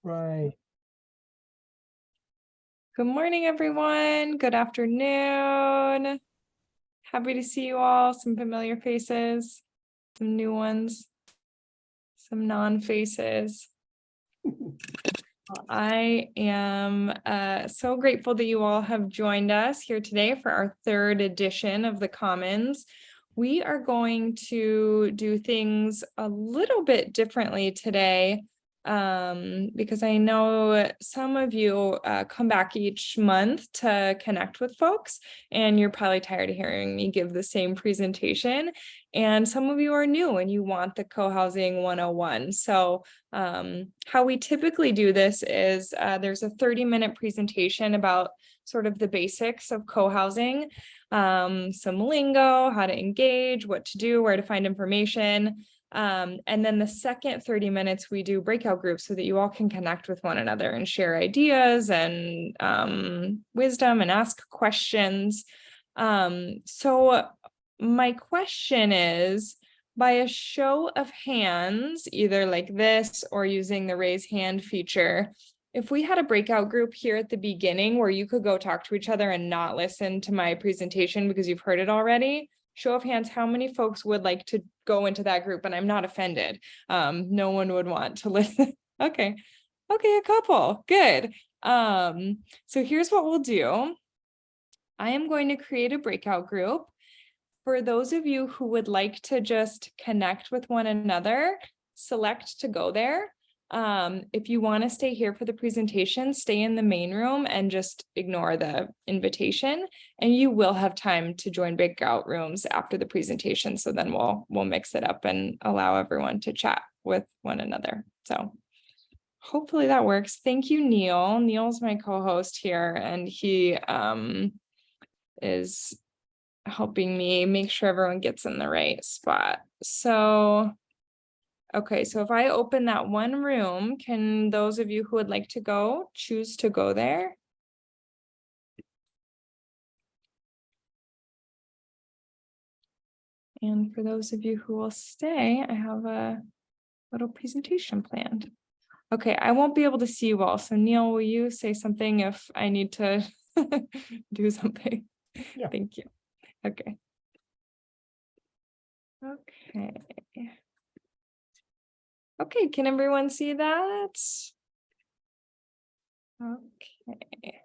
Right. Good morning, everyone. Good afternoon. Happy to see you all. Some familiar faces, some new ones, some non-faces. I am so grateful that you all have joined us here today for our third edition of the Commons. We are going to do things a little bit differently today because I know some of you come back each month to connect with folks, and you're probably tired of hearing me give the same presentation. And some of you are new and you want the Cohousing 101. So how we typically do this is there's a 30-minute presentation about sort of the basics of co-housing, some lingo, how to engage, what to do, where to find information. And then the second 30 minutes, we do breakout groups so that you all can connect with one another and share ideas and wisdom and ask questions. So my question is, by a show of hands, either like this or using the raise hand feature, if we had a breakout group here at the beginning where you could go talk to each other and not listen to my presentation because you've heard it already, show of hands, how many folks would like to go into that group? And I'm not offended. No one would want to listen. Okay, a couple, good. So here's what we'll do. I am going to create a breakout group. For those of you who would like to just connect with one another, select to go there. If you want to stay here for the presentation, stay in the main room and just ignore the invitation, and you will have time to join breakout rooms after the presentation. So then we'll mix it up and allow everyone to chat with one another. So hopefully that works. Thank you, Neil. Neil's my co-host here, and he is helping me make sure everyone gets in the right spot. So, okay, so if I open that one room, can those of you who would like to go choose to go there? And for those of you who will stay, I have a little presentation planned. Okay, I won't be able to see you all. So Neil, will you say something if I need to do something? Yeah. Thank you. Okay. Okay, can everyone see that? Okay,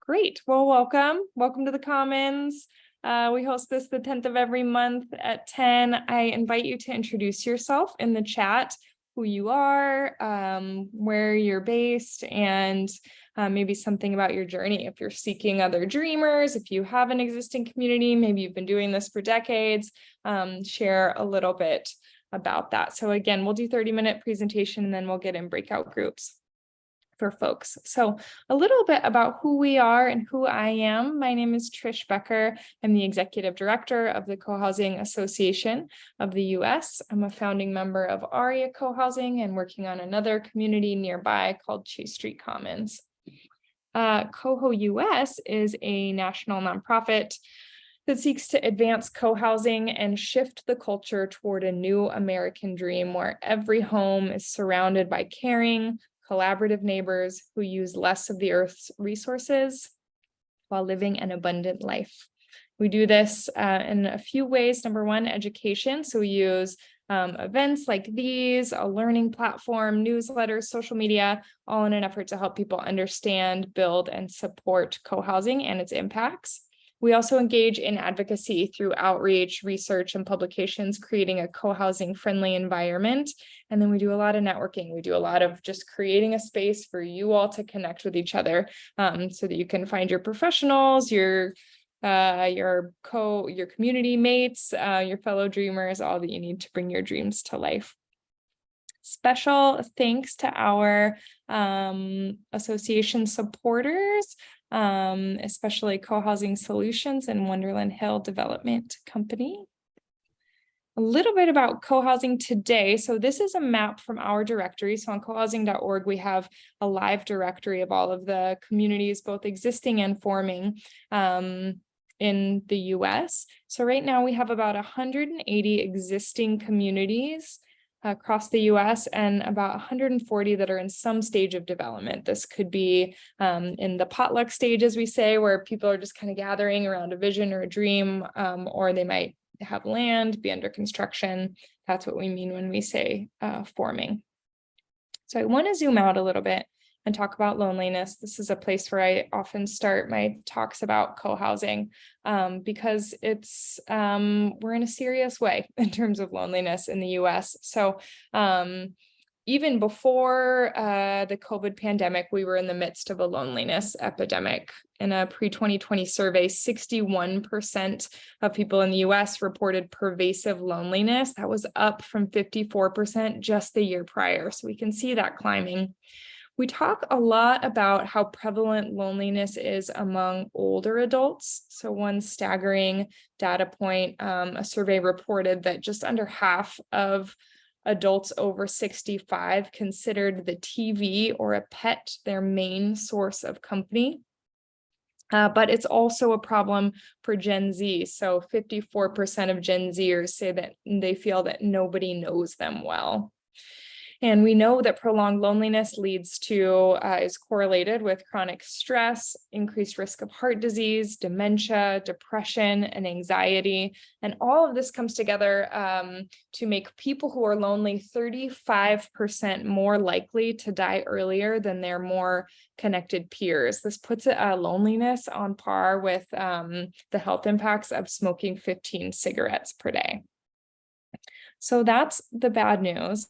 great. Well, welcome to the Commons. We host this the 10th of every month at 10. I invite you to introduce yourself in the chat, who you are, where you're based, and maybe something about your journey. If you're seeking other dreamers, if you have an existing community, maybe you've been doing this for decades, share a little bit about that. So again, we'll do 30-minute presentation and then we'll get in breakout groups for folks. So a little bit about who we are and who I am. My name is Trish Becker. I'm the executive director of the Cohousing Association of the US. I'm a founding member of ARIA Cohousing and working on another community nearby called Chase Street Commons. CoHo US is a national nonprofit that seeks to advance co-housing and shift the culture toward a new American dream where every home is surrounded by caring, collaborative neighbors who use less of the earth's resources while living an abundant life. We do this in a few ways. Number one, education. So we use events like these, a learning platform, newsletters, social media, all in an effort to help people understand, build, and support co-housing and its impacts. We also engage in advocacy through outreach, research, and publications, creating a co-housing friendly environment. And then we do a lot of networking. We do a lot of just creating a space for you all to connect with each other so that you can find your professionals, your community mates, your fellow dreamers, all that you need to bring your dreams to life. Special thanks to our association supporters, especially Cohousing Solutions and Wonderland Hill Development Company. A little bit about co-housing today. So this is a map from our directory. So on cohousing.org, we have a live directory of all of the communities, both existing and forming in the US. So right now we have about 180 existing communities across the US, and about 140 that are in some stage of development. This could be in the potluck stage, as we say, where people are just kind of gathering around a vision or a dream, or they might have land, be under construction. That's what we mean when we say forming. So I want to zoom out a little bit and talk about loneliness. This is a place where I often start my talks about co-housing, because it's we're in a serious way in terms of loneliness in the US. So even before the COVID pandemic, we were in the midst of a loneliness epidemic. In a pre-2020 survey, 61% of people in the US reported pervasive loneliness. That was up from 54% just the year prior. So we can see that climbing. We talk a lot about how prevalent loneliness is among older adults. So one staggering data point, a survey reported that just under half of adults over 65 considered the TV or a pet their main source of company. But it's also a problem for Gen Z. So 54% of Gen Zers say that they feel that nobody knows them well. And we know that prolonged loneliness leads to, is correlated with chronic stress, increased risk of heart disease, dementia, depression, and anxiety. And all of this comes together to make people who are lonely 35% more likely to die earlier than their more connected peers. This puts loneliness on par with the health impacts of smoking 15 cigarettes per day. So that's the bad news.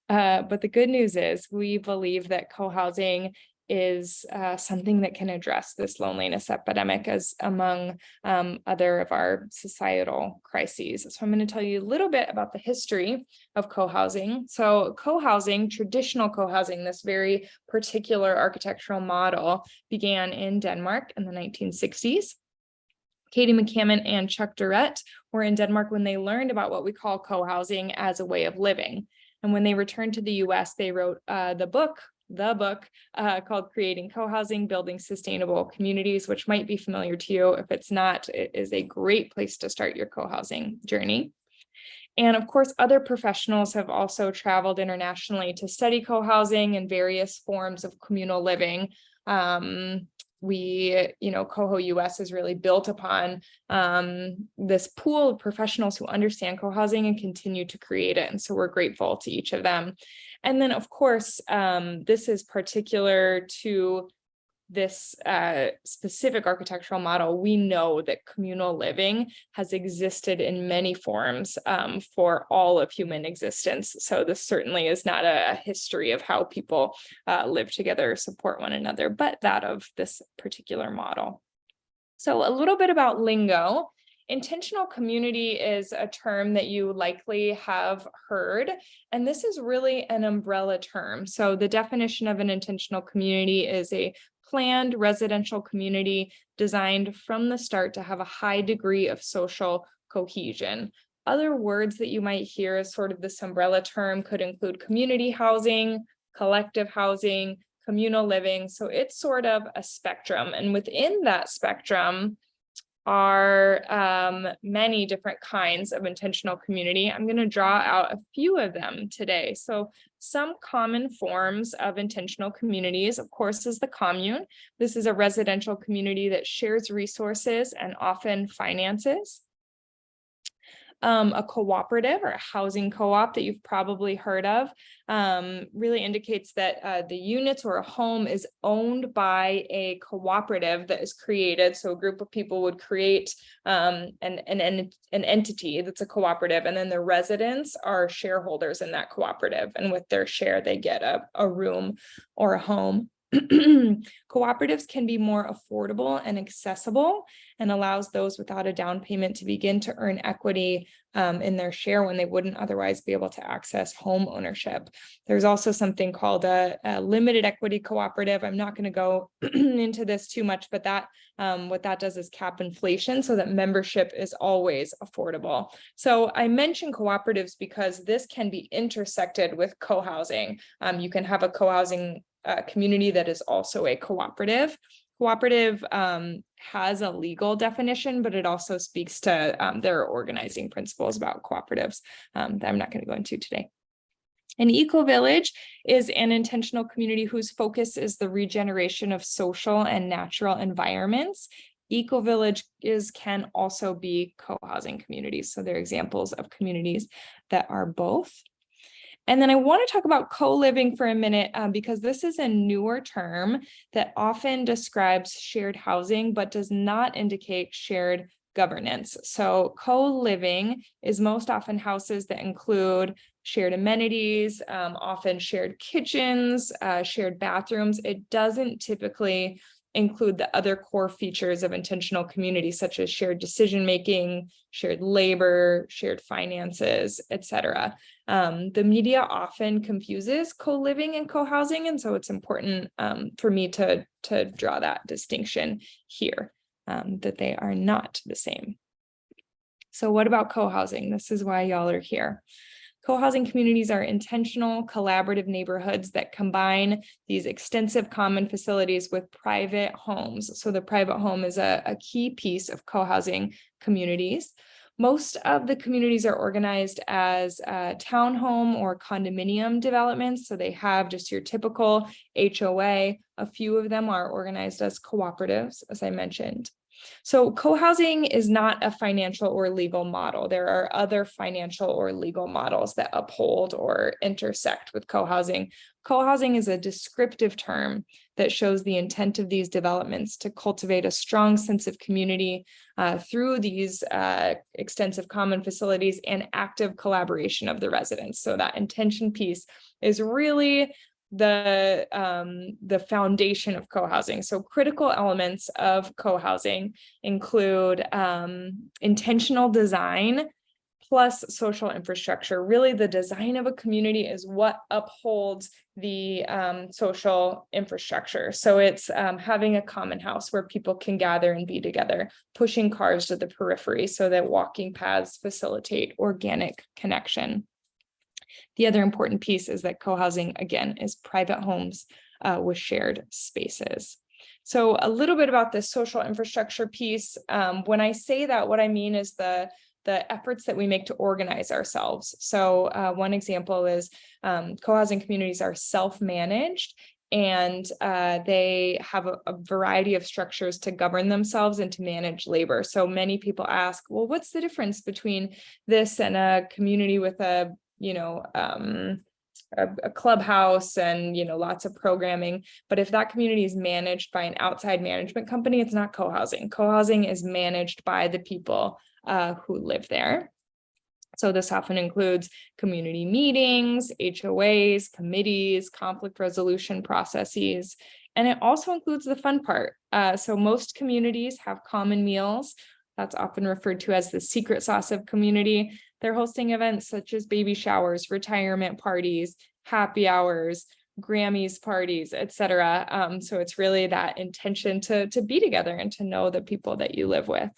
But the good news is we believe that co-housing is something that can address this loneliness epidemic as among other of our societal crises. So I'm going to tell you a little bit about the history of co-housing. So co-housing, traditional co-housing, this very particular architectural model began in Denmark in the 1960s. Katie McCammon and Chuck Durrett were in Denmark when they learned about what we call co-housing as a way of living. And when they returned to the US, they wrote the book called Creating Co-Housing, Building Sustainable Communities, which might be familiar to you. If it's not, it is a great place to start your co-housing journey. And of course, other professionals have also traveled internationally to study co-housing and various forms of communal living. Coho US is really built upon this pool of professionals who understand co-housing and continue to create it. And so we're grateful to each of them. And then, of course, this is particular to this specific architectural model. We know that communal living has existed in many forms for all of human existence. So this certainly is not a history of how people live together, support one another, but that of this particular model. So a little bit about lingo. Intentional community is a term that you likely have heard, and this is really an umbrella term. So the definition of an intentional community is a planned residential community designed from the start to have a high degree of social cohesion. Other words that you might hear as sort of this umbrella term could include community housing, collective housing, communal living. So it's sort of a spectrum. And within that spectrum are many different kinds of intentional community. I'm going to draw out a few of them today. So some common forms of intentional communities, of course, is the commune. This is a residential community that shares resources and often finances. A cooperative or a housing co-op that you've probably heard of really indicates that the units or a home is owned by a cooperative that is created. So a group of people would create an entity that's a cooperative, and then the residents are shareholders in that cooperative. And with their share, they get a room or a home. Cooperatives can be more affordable and accessible and allows those without a down payment to begin to earn equity in their share when they wouldn't otherwise be able to access home ownership. There's also something called a limited equity cooperative. I'm not going to go into this too much, but that what that does is cap inflation so that membership is always affordable. So I mention cooperatives because this can be intersected with co-housing. You can have a co-housing community that is also a cooperative. Cooperative has a legal definition, but it also speaks to their organizing principles about cooperatives that I'm not going to go into today. An eco-village is an intentional community whose focus is the regeneration of social and natural environments. Eco-villages can also be co-housing communities. So they're examples of communities that are both. And then I want to talk about co-living for a minute because this is a newer term that often describes shared housing, but does not indicate shared governance. So co-living is most often houses that include shared amenities, often shared kitchens, shared bathrooms. It doesn't typically include the other core features of intentional community, such as shared decision-making, shared labor, shared finances, etc. The media often confuses co-living and co-housing, and so it's important for me to draw that distinction here, that they are not the same. So what about co-housing? This is why y'all are here. Co-housing communities are intentional, collaborative neighborhoods that combine these extensive common facilities with private homes. So the private home is a key piece of co-housing communities. Most of the communities are organized as townhome or condominium developments. So they have just your typical HOA. A few of them are organized as cooperatives, as I mentioned. So co-housing is not a financial or legal model. There are other financial or legal models that uphold or intersect with co-housing. Co-housing is a descriptive term that shows the intent of these developments to cultivate a strong sense of community through these extensive common facilities and active collaboration of the residents. So that intention piece is really the foundation of co-housing. So critical elements of co-housing include intentional design plus social infrastructure. Really, the design of a community is what upholds the social infrastructure. So it's having a common house where people can gather and be together, pushing cars to the periphery so that walking paths facilitate organic connection. The other important piece is that co-housing, again, is private homes with shared spaces. So a little bit about this social infrastructure piece. When I say that, what I mean is the efforts that we make to organize ourselves. So one example is co-housing communities are self-managed, and they have a variety of structures to govern themselves and to manage labor. So many people ask, well, what's the difference between this and a community with a clubhouse and lots of programming? But if that community is managed by an outside management company, it's not co-housing. Co-housing is managed by the people who live there. So this often includes community meetings, HOAs, committees, conflict resolution processes, and it also includes the fun part. So most communities have common meals. That's often referred to as the secret sauce of community. They're hosting events such as baby showers, retirement parties, happy hours, Grammys parties, etc. So it's really that intention to be together and to know the people that you live with.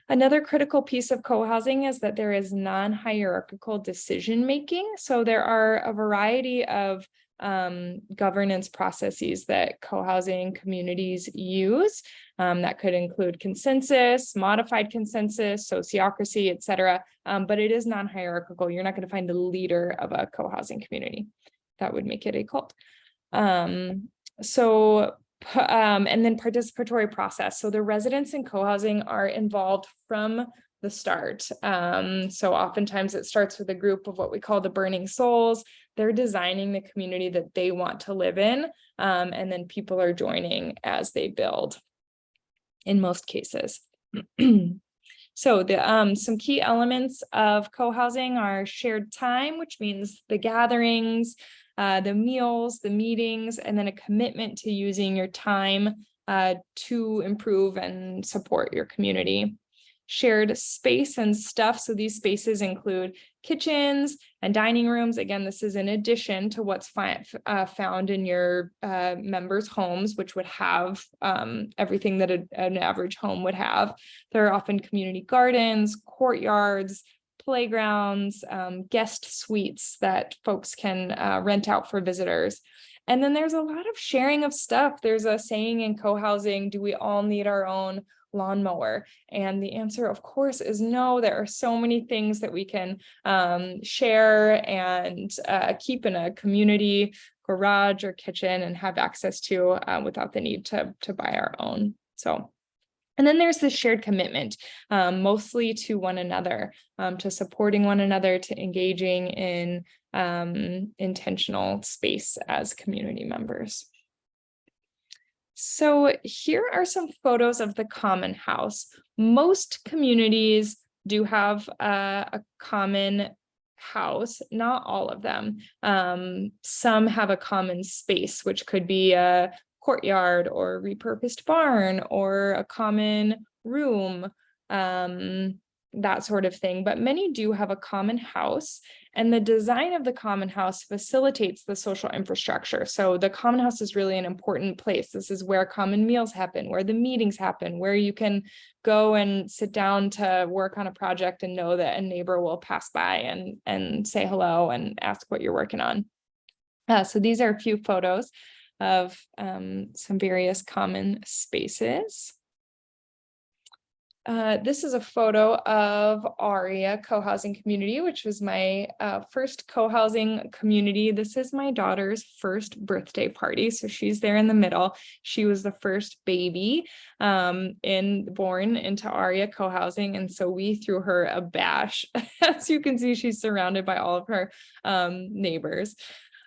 Another critical piece of co-housing is that there is non-hierarchical decision-making. So there are a variety of governance processes that co-housing communities use. That could include consensus, modified consensus, sociocracy, etc. But it is non-hierarchical. You're not going to find the leader of a co-housing community. That would make it a cult. And then participatory process. So the residents in co-housing are involved from the start. So oftentimes it starts with a group of what we call the burning souls. They're designing the community that they want to live in, and then people are joining as they build in most cases. So some key elements of co-housing are shared time, which means the gatherings, the meals, the meetings, and then a commitment to using your time to improve and support your community. Shared space and stuff. So these spaces include kitchens and dining rooms. Again, this is in addition to what's found in your members' homes, which would have everything that an average home would have. There are often community gardens, courtyards, playgrounds, guest suites that folks can rent out for visitors. And then there's a lot of sharing of stuff. There's a saying in co-housing, do we all need our own lawnmower? And the answer, of course, is no. There are so many things that we can share and keep in a community garage or kitchen and have access to without the need to buy our own. So. And then there's this shared commitment, mostly to one another, to supporting one another, to engaging in intentional space as community members. So here are some photos of the common house. Most communities do have a common house, not all of them. Some have a common space, which could be a courtyard or repurposed barn or a common room, that sort of thing. But many do have a common house, and the design of the common house facilitates the social infrastructure. So the common house is really an important place. This is where common meals happen, where the meetings happen, where you can go and sit down to work on a project and know that a neighbor will pass by and say hello and ask what you're working on. So these are a few photos of some various common spaces. This is a photo of Aria Co-Housing Community, which was my first co-housing community. This is my daughter's first birthday party, so she's there in the middle. She was the first baby born into Aria Co-Housing, and so we threw her a bash. As you can see, she's surrounded by all of her neighbors.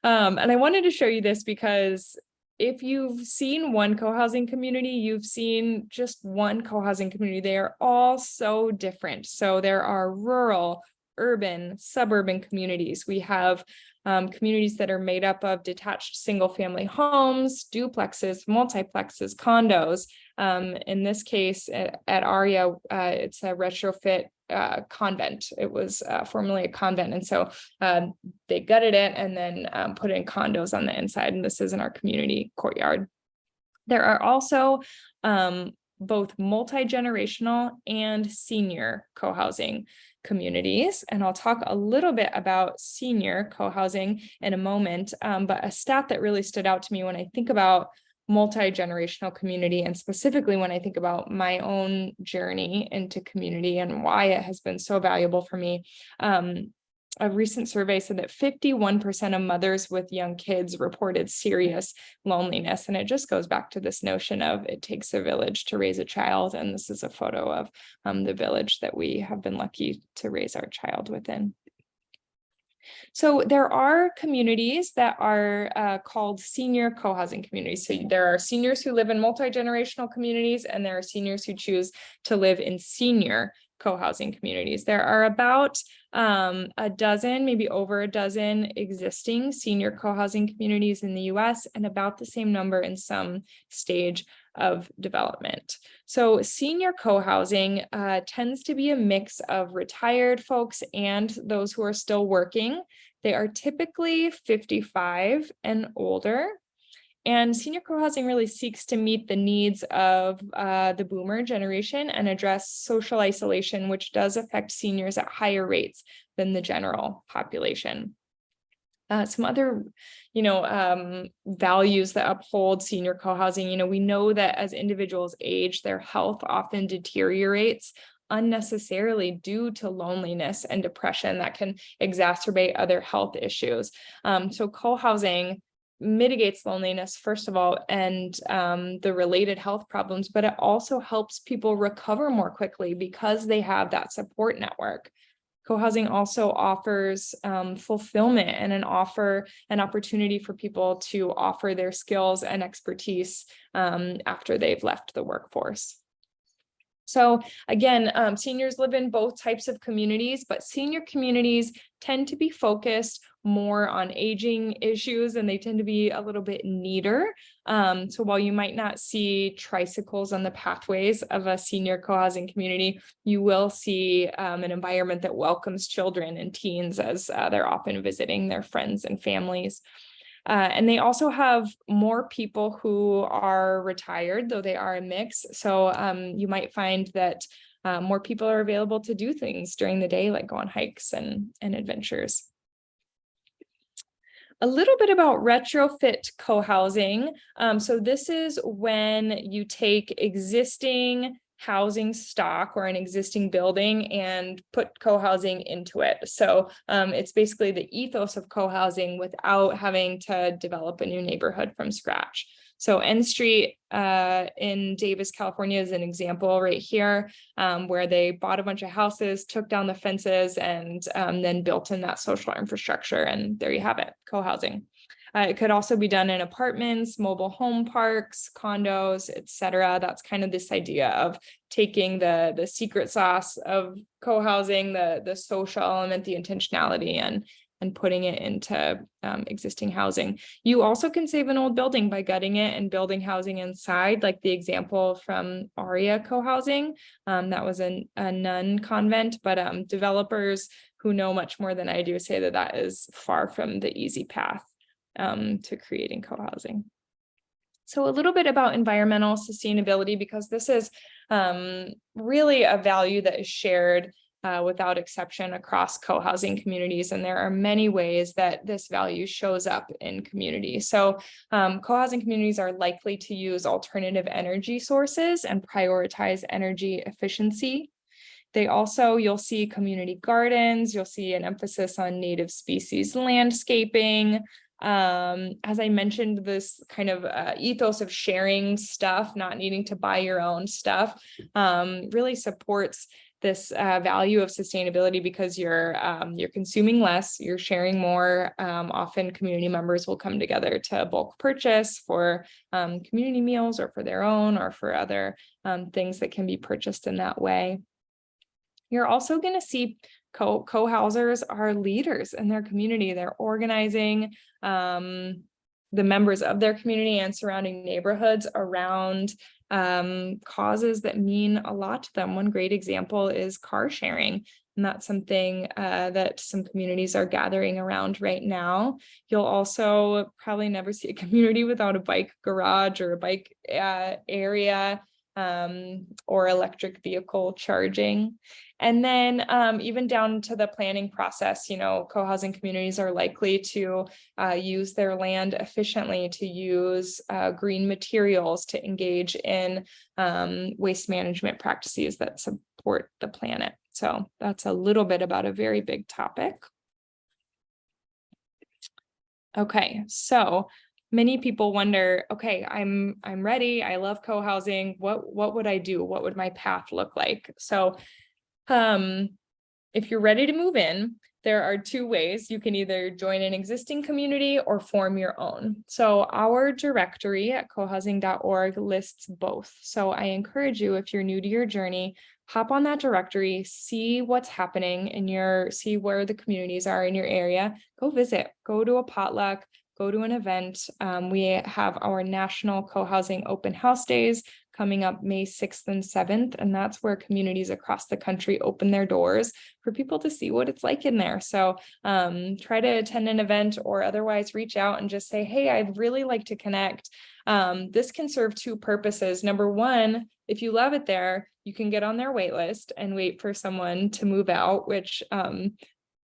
And I wanted to show you this because if you've seen one co-housing community, you've seen just one co-housing community. They are all so different. So there are rural, urban, suburban communities. We have communities that are made up of detached single-family homes, duplexes, multiplexes, condos. In this case, at Aria, it's a retrofit convent. It was formerly a convent, and so they gutted it and then put in condos on the inside, and this is in our community courtyard. There are also both multi-generational and senior co-housing communities, and I'll talk a little bit about senior co-housing in a moment, but a stat that really stood out to me when I think about multi-generational community, and specifically when I think about my own journey into community and why it has been so valuable for me. A recent survey said that 51% of mothers with young kids reported serious loneliness. And it just goes back to this notion of it takes a village to raise a child. And this is a photo of the village that we have been lucky to raise our child within. So there are communities that are called senior co-housing communities. So there are seniors who live in multi-generational communities, and there are seniors who choose to live in senior co-housing communities. There are about a dozen, maybe over a dozen existing senior co-housing communities in the US, and about the same number in some stage of development. So senior co-housing tends to be a mix of retired folks and those who are still working. They are typically 55 and older. And senior co-housing really seeks to meet the needs of the boomer generation and address social isolation, which does affect seniors at higher rates than the general population. Some other, values that uphold senior co-housing, we know that as individuals age, their health often deteriorates unnecessarily due to loneliness and depression that can exacerbate other health issues. So co-housing mitigates loneliness, first of all, and the related health problems, but it also helps people recover more quickly because they have that support network. Co-housing also offers fulfillment and an opportunity for people to offer their skills and expertise after they've left the workforce. So again, seniors live in both types of communities, but senior communities tend to be focused more on aging issues, and they tend to be a little bit neater. So while you might not see tricycles on the pathways of a senior co-housing community, you will see an environment that welcomes children and teens as they're often visiting their friends and families. And they also have more people who are retired, though they are a mix. So you might find that more people are available to do things during the day, like go on hikes and adventures. A little bit about retrofit co-housing. So this is when you take existing housing stock or an existing building and put co-housing into it. So it's basically the ethos of co-housing without having to develop a new neighborhood from scratch. So N Street in Davis, California is an example right here, where they bought a bunch of houses, took down the fences, and then built in that social infrastructure. And there you have it, co-housing. It could also be done in apartments, mobile home parks, condos, etc. That's kind of this idea of taking the secret sauce of co-housing, the social element, the intentionality, and putting it into existing housing. You also can save an old building by gutting it and building housing inside, like the example from Aria Co-housing. That was a nun convent, but developers who know much more than I do say that that is far from the easy path to creating co-housing. So a little bit about environmental sustainability, because this is really a value that is shared without exception across co-housing communities. And there are many ways that this value shows up in communities. So co-housing communities are likely to use alternative energy sources and prioritize energy efficiency. They also, you'll see community gardens, you'll see an emphasis on native species landscaping. As I mentioned, this kind of ethos of sharing stuff, not needing to buy your own stuff, really supports this value of sustainability, because you're consuming less, you're sharing more. Often community members will come together to bulk purchase for community meals or for their own or for other things that can be purchased in that way. You're also going to see co-housers are leaders in their community. They're organizing the members of their community and surrounding neighborhoods around causes that mean a lot to them. One great example is car sharing. And that's something that some communities are gathering around right now. You'll also probably never see a community without a bike garage or a bike area or electric vehicle charging. And then even down to the planning process, you know, co-housing communities are likely to use their land efficiently, to use green materials, to engage in waste management practices that support the planet. So that's a little bit about a very big topic. Okay, so many people wonder, okay, I'm ready. I love co-housing. What would I do? What would my path look like? So if you're ready to move in, there are two ways. You can either join an existing community or form your own. So our directory at cohousing.org lists both. So I encourage you, if you're new to your journey, hop on that directory, see what's happening in see where the communities are in your area, go visit, go to a potluck, go to an event. We have our National Co-housing Open House Days coming up May 6th and 7th, and that's where communities across the country open their doors for people to see what it's like in there. So try to attend an event or otherwise reach out and just say, hey, I'd really like to connect. This can serve two purposes. Number one, if you love it there, you can get on their wait list and wait for someone to move out, which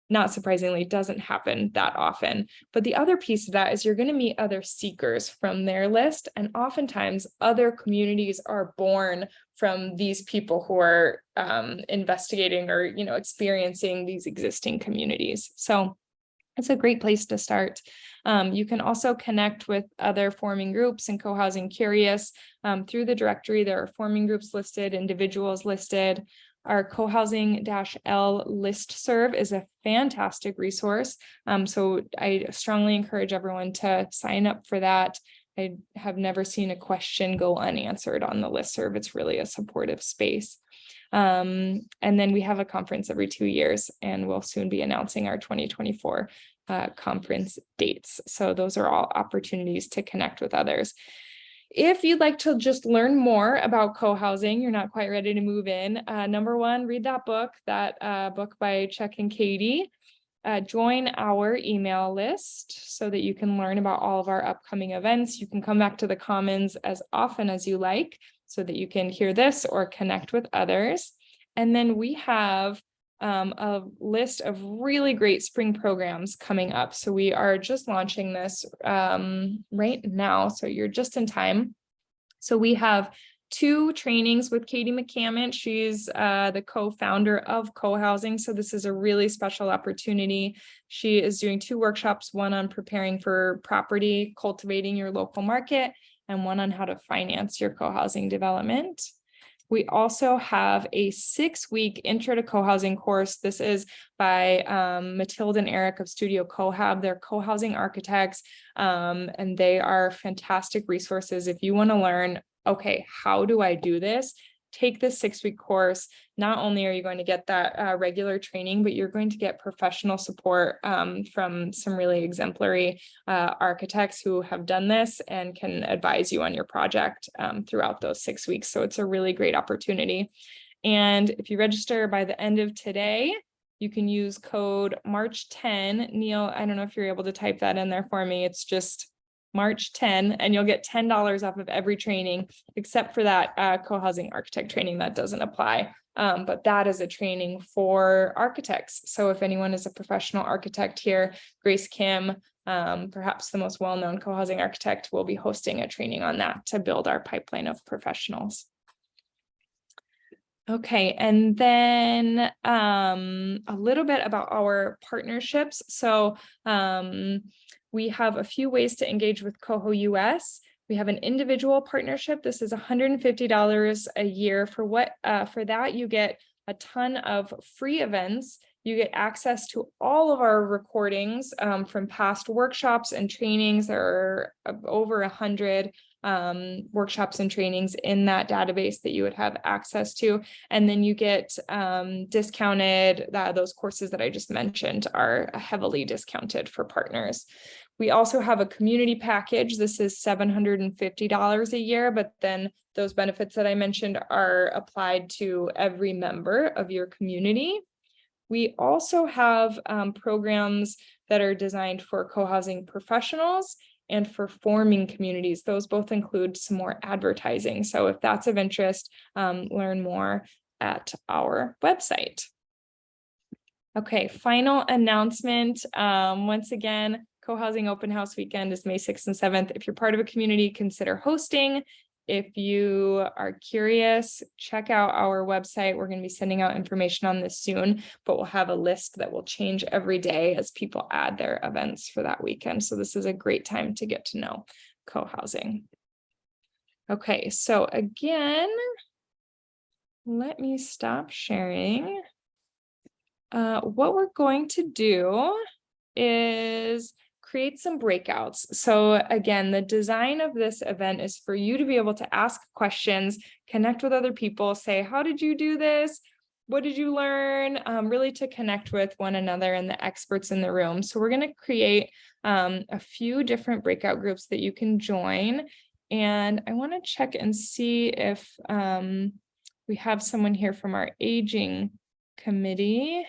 not surprisingly, doesn't happen that often. But the other piece of that is you're going to meet other seekers from their list. And oftentimes other communities are born from these people who are investigating or, you know, experiencing these existing communities. So it's a great place to start. You can also connect with other forming groups and co-housing curious through the directory. There are forming groups listed, individuals listed. Our cohousing-L listserv is a fantastic resource. So I strongly encourage everyone to sign up for that. I have never seen a question go unanswered on the listserv. It's really a supportive space. And then we have a conference every 2 years, and we'll soon be announcing our 2024 conference dates. So those are all opportunities to connect with others. If you'd like to just learn more about co-housing, you're not quite ready to move in. Number one, read that book by Chuck and Katie. Join our email list so that you can learn about all of our upcoming events. You can come back to the Commons as often as you like so that you can hear this or connect with others. And then we have a list of really great spring programs coming up. So we are just launching this right now. So you're just in time. So we have 2 trainings with Katie McCammon. She's the co-founder of Cohousing. So this is a really special opportunity. She is doing 2 workshops, one on preparing for property, cultivating your local market, and one on how to finance your co-housing development. We also have a 6-week intro to co-housing course. This is by Matilda and Eric of Studio Cohab. They're co-housing architects, and they are fantastic resources. If you want to learn, okay, how do I do this? Take this 6-week course. Not only are you going to get that regular training, but you're going to get professional support from some really exemplary architects who have done this and can advise you on your project throughout those 6 weeks. So it's a really great opportunity. And if you register by the end of today, you can use code March 10. Neil, I don't know if you're able to type that in there for me. It's just March 10, and you'll get $10 off of every training, except for that co-housing architect training. That doesn't apply. But that is a training for architects. So if anyone is a professional architect here, Grace Kim, perhaps the most well-known co-housing architect, will be hosting a training on that to build our pipeline of professionals. Okay, and then a little bit about our partnerships. So we have a few ways to engage with CoHo US. We have an individual partnership. This is $150 a year. For that, you get a ton of free events. You get access to all of our recordings from past workshops and trainings. There are over 100 workshops and trainings in that database that you would have access to. And then you get discounted, those courses that I just mentioned are heavily discounted for partners. We also have a community package. This is $750 a year, but then those benefits that I mentioned are applied to every member of your community. We also have programs that are designed for co-housing professionals and for forming communities. Those both include some more advertising. So if that's of interest, learn more at our website. Okay, final announcement. Once again, Co-housing Open House Weekend is May 6th and 7th. If you're part of a community, consider hosting. If you are curious, check out our website. We're going to be sending out information on this soon, but we'll have a list that will change every day as people add their events for that weekend. So this is a great time to get to know co-housing. Okay, so again, let me stop sharing. What we're going to do is create some breakouts. So again, the design of this event is for you to be able to ask questions, connect with other people, say, how did you do this? What did you learn? Really to connect with one another and the experts in the room. So we're going to create a few different breakout groups that you can join. And I want to check and see if we have someone here from our aging committee.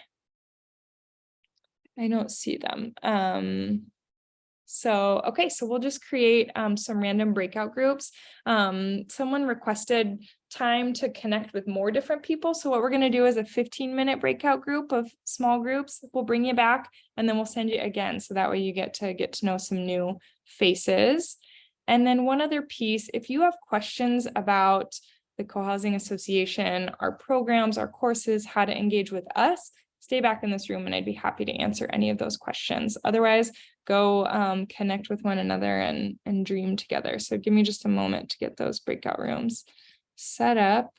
I don't see them. Okay, so we'll just create some random breakout groups. Someone requested time to connect with more different people. So what we're going to do is a 15-minute breakout group of small groups. We'll bring you back and then we'll send you again. So that way you get to know some new faces. And then one other piece, if you have questions about the Co-housing Association, our programs, our courses, how to engage with us, stay back in this room and I'd be happy to answer any of those questions. Otherwise, go connect with one another and dream together. So give me just a moment to get those breakout rooms set up.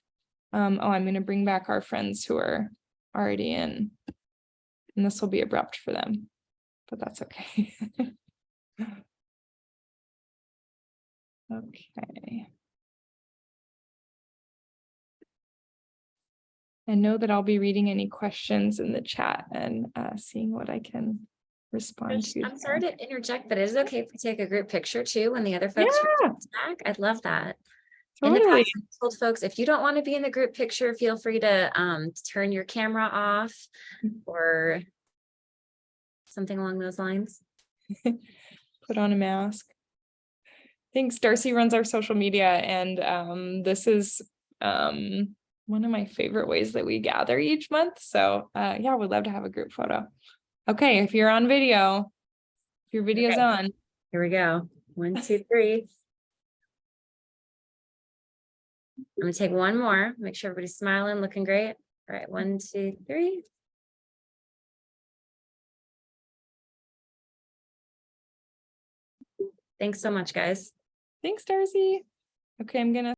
I'm going to bring back our friends who are already in, and this will be abrupt for them, but that's okay. Okay. And know that I'll be reading any questions in the chat and seeing what I can respond to. I'm sorry to interject, but is it okay if we take a group picture too when the other folks are back? I'd love that. Totally. In the past, I told folks, if you don't want to be in the group picture, feel free to turn your camera off or something along those lines. Put on a mask. Thanks. Darcy runs our social media, and this is one of my favorite ways that we gather each month. So yeah, we'd love to have a group photo. Okay, if you're on video, if your video's on. Here we go. 1, 2, 3. I'm gonna take one more, make sure everybody's smiling, looking great. All right, 1, 2, 3. Thanks so much, guys. Thanks, Darcy. Okay, I'm gonna